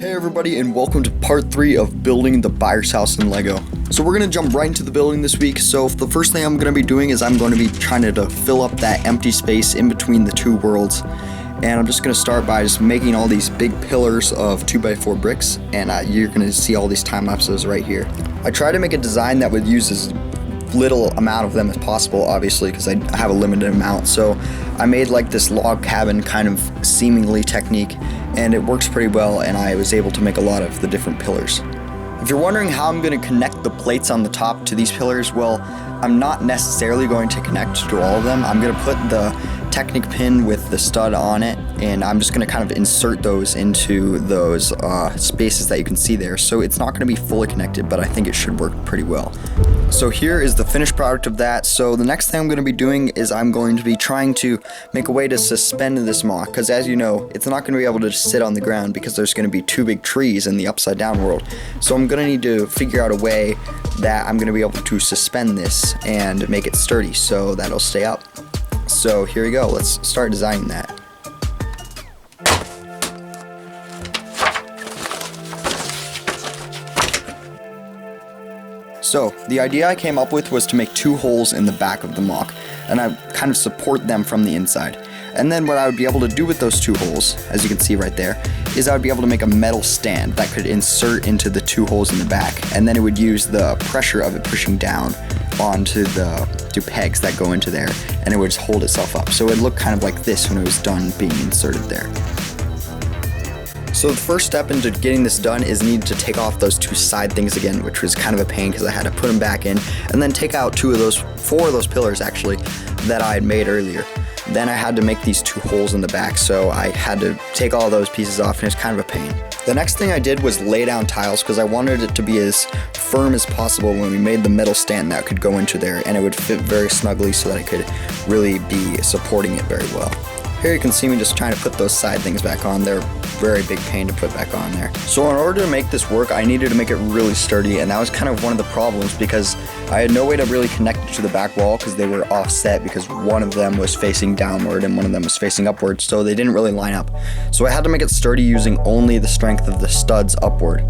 Hey everybody, and welcome to part 3 of building the Byers house in Lego. So we're going to jump right into the building this week. So the first thing I'm going to be doing is I'm going to be trying to fill up that empty space in between the two worlds. And I'm just going to start by just making all these big pillars of 2x4 bricks, and you're going to see all these time lapses right here. I try to make a design that would use as little amount of them as possible, obviously, because I have a limited amount. So I made like this log cabin kind of seemingly technique, and it works pretty well, and I was able to make a lot of the different pillars. If you're wondering how I'm going to connect the plates on the top to these pillars, well, I'm not necessarily going to connect to all of them. I'm going to put the Technic pin with the stud on it, and I'm just going to kind of insert those into those spaces that you can see there. So it's not going to be fully connected, but I think it should work pretty well. So here is the finished product of that. So the next thing I'm going to be doing is I'm going to be trying to make a way to suspend this MOC, because as you know, it's not going to be able to just sit on the ground because there's going to be two big trees in the upside down world. So I'm going to need to figure out a way that I'm going to be able to suspend this and make it sturdy so that it'll stay up. So here we go, let's start designing that. So the idea I came up with was to make two holes in the back of the MOC, and I kind of support them from the inside. And then what I would be able to do with those two holes, as you can see right there, is I would be able to make a metal stand that could insert into the two holes in the back, and then it would use the pressure of it pushing down onto the two pegs that go into there, and it would just hold itself up. So it would look kind of like this when it was done being inserted there. So the first step into getting this done is needed to take off those two side things again, which was kind of a pain because I had to put them back in, and then take out four of those pillars actually that I had made earlier. Then I had to make these two holes in the back, so I had to take all those pieces off, and it's kind of a pain. The next thing I did was lay down tiles because I wanted it to be as firm as possible when we made the metal stand that could go into there, and it would fit very snugly so that I could really be supporting it very well. Here you can see me just trying to put those side things back on. They're very big pain to put back on there. So in order to make this work, I needed to make it really sturdy, and that was kind of one of the problems because I had no way to really connect it to the back wall because they were offset, because one of them was facing downward and one of them was facing upward, so they didn't really line up. So I had to make it sturdy using only the strength of the studs upward.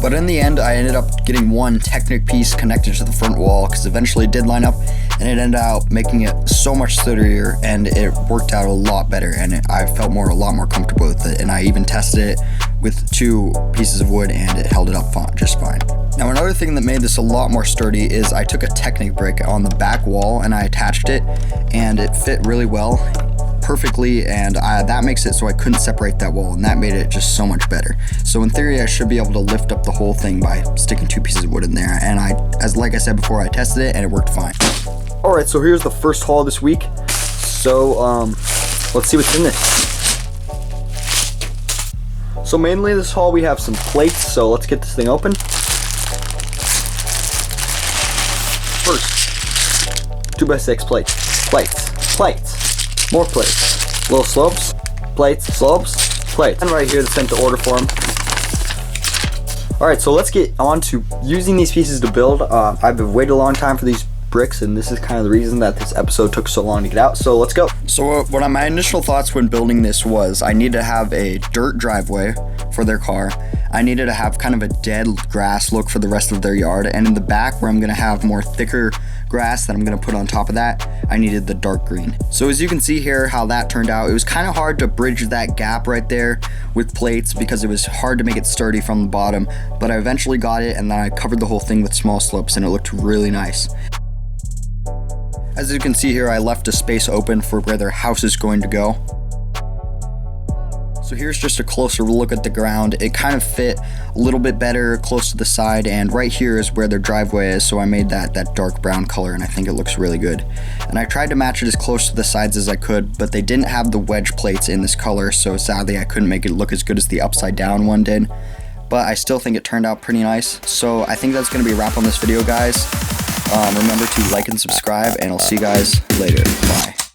But in the end, I ended up getting one Technic piece connected to the front wall because eventually it did line up, and it ended up making it so much sturdier, and it worked out a lot better, and I felt a lot more comfortable with it. And I even tested it with two pieces of wood, and it held it up just fine. Now another thing that made this a lot more sturdy is I took a Technic brick on the back wall and I attached it, and it fit really well, perfectly, and that makes it so I couldn't separate that wall, and that made it just so much better. So in theory, I should be able to lift up the whole thing by sticking two pieces of wood in there, and like I said before, I tested it and it worked fine. Alright, so here's the first haul this week. So let's see what's in this. So mainly this haul we have some plates, so let's get this thing open. First, 2x6 plates. More plates, little slopes, plates, slopes, plates, and right here the sent to order form. Alright, so let's get on to using these pieces to build. I've waited a long time for these bricks, and this is kind of the reason that this episode took so long to get out, so let's go. So my initial thoughts when building this was I needed to have a dirt driveway for their car. I needed to have kind of a dead grass look for the rest of their yard, and in the back where I'm going to have more thicker grass that I'm going to put on top of that, I needed the dark green. So as you can see here how that turned out, it was kind of hard to bridge that gap right there with plates because it was hard to make it sturdy from the bottom, but I eventually got it, and then I covered the whole thing with small slopes, and it looked really nice. As you can see here, I left a space open for where their house is going to go. So here's just a closer look at the ground. It kind of fit a little bit better close to the side, and right here is where their driveway is, so I made that dark brown color, and I think it looks really good. And I tried to match it as close to the sides as I could, but they didn't have the wedge plates in this color, so sadly I couldn't make it look as good as the upside down one did. But I still think it turned out pretty nice. So I think that's going to be a wrap on this video, guys. Remember to like and subscribe, and I'll see you guys later. Bye.